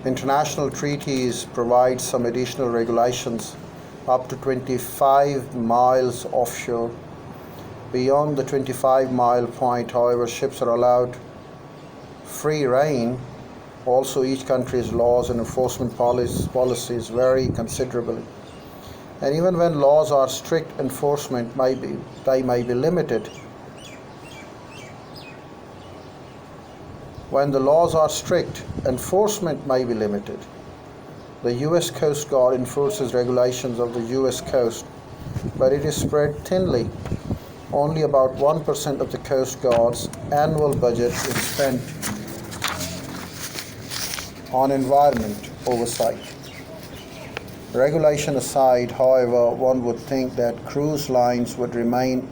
International treaties provide some additional regulations up to 25 miles offshore. Beyond the 25-mile point, however, ships are allowed free rein. Also, each country's laws and enforcement policies vary considerably. And even when laws are strict, enforcement may be limited. When the laws are strict, enforcement may be limited. The U.S. Coast Guard enforces regulations of the U.S. coast, but it is spread thinly. Only about 1% of the Coast Guard's annual budget is spent on environment oversight. Regulation aside, however, one would think that cruise lines would remain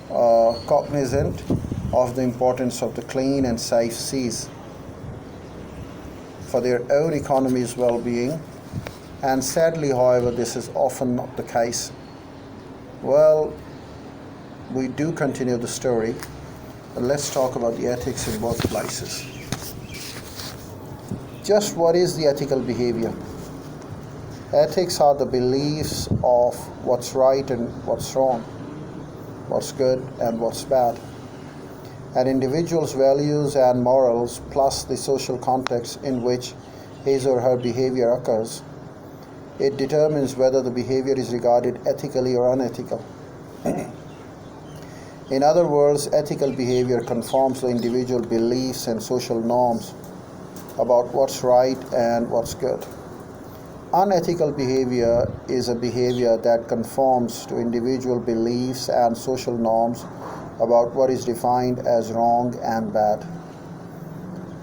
cognizant of the importance of the clean and safe seas for their own economy's well-being, and sadly, however, this is often not the case. Well, we do continue the story, but let's talk about the ethics in both places. Just what is the ethical behavior? Ethics are the beliefs of what's right and what's wrong, what's good and what's bad. An individual's values and morals plus the social context in which his or her behavior occurs. It determines whether the behavior is regarded ethically or unethical. In other words, ethical behavior conforms the individual beliefs and social norms about what's right and what's good. Unethical behavior is a behavior that conforms to individual beliefs and social norms about what is defined as wrong and bad.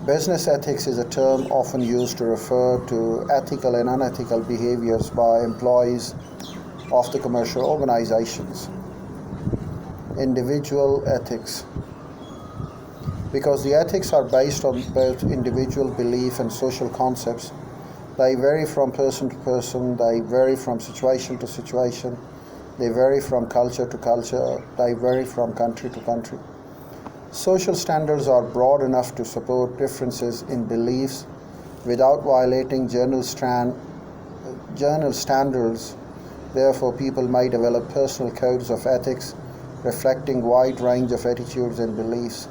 Business ethics is a term often used to refer to ethical and unethical behaviors by employees of the commercial organizations. Individual ethics. Because the ethics are based on both individual belief and social concepts, they vary from person to person, they vary from situation to situation, they vary from culture to culture, they vary from country to country. Social standards are broad enough to support differences in beliefs without violating general standards. Therefore, people may develop personal codes of ethics reflecting wide range of attitudes and beliefs.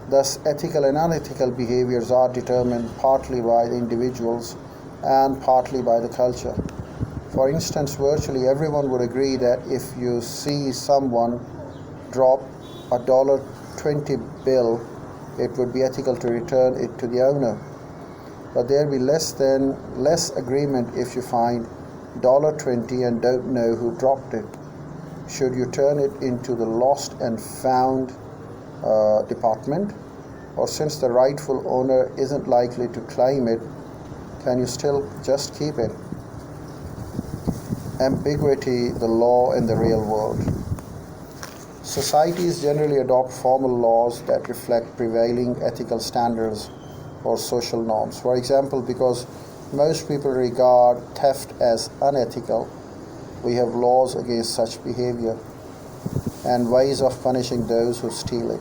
Thus, ethical and unethical behaviors are determined partly by the individuals and partly by the culture. For instance, virtually everyone would agree that if you see someone drop a $20 bill, it would be ethical to return it to the owner. But there will be less agreement if you find $20 and don't know who dropped it. Should you turn it into the lost and found department? Or since the rightful owner isn't likely to claim it, can you still just keep it? Ambiguity, the law in the real world. Societies generally adopt formal laws that reflect prevailing ethical standards or social norms. For example, because most people regard theft as unethical, we have laws against such behavior and ways of punishing those who steal it.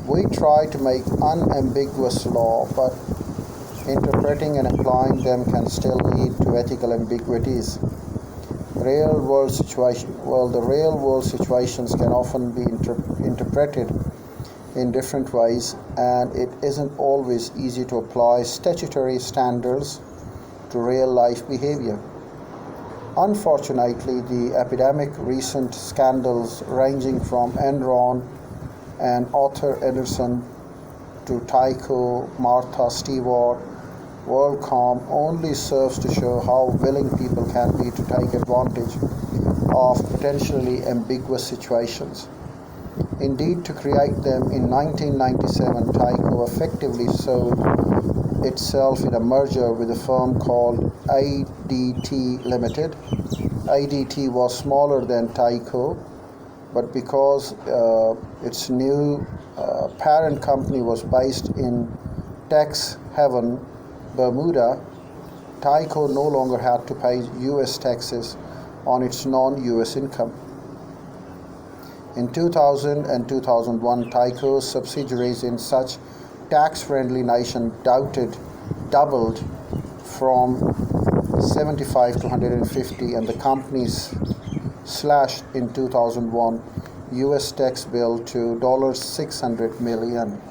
We try to make unambiguous law, but interpreting and applying them can still lead to ethical ambiguities. The real world situations can often be interpreted in different ways, and it isn't always easy to apply statutory standards to real life behavior. Unfortunately, the epidemic recent scandals ranging from Enron and Arthur Andersen to Tyco, Martha Stewart, WorldCom only serves to show how willing people can be to take advantage of potentially ambiguous situations. Indeed, to create them in 1997, Tyco effectively sold itself in a merger with a firm called ADT Limited. ADT was smaller than Tyco, but because its new parent company was based in tax haven Bermuda, Tyco no longer had to pay U.S. taxes on its non-U.S. income. In 2000 and 2001, Tyco's subsidiaries in such tax-friendly nations doubted doubled from 75 to 150, and the companies slashed in 2001 US tax bill to $600 million.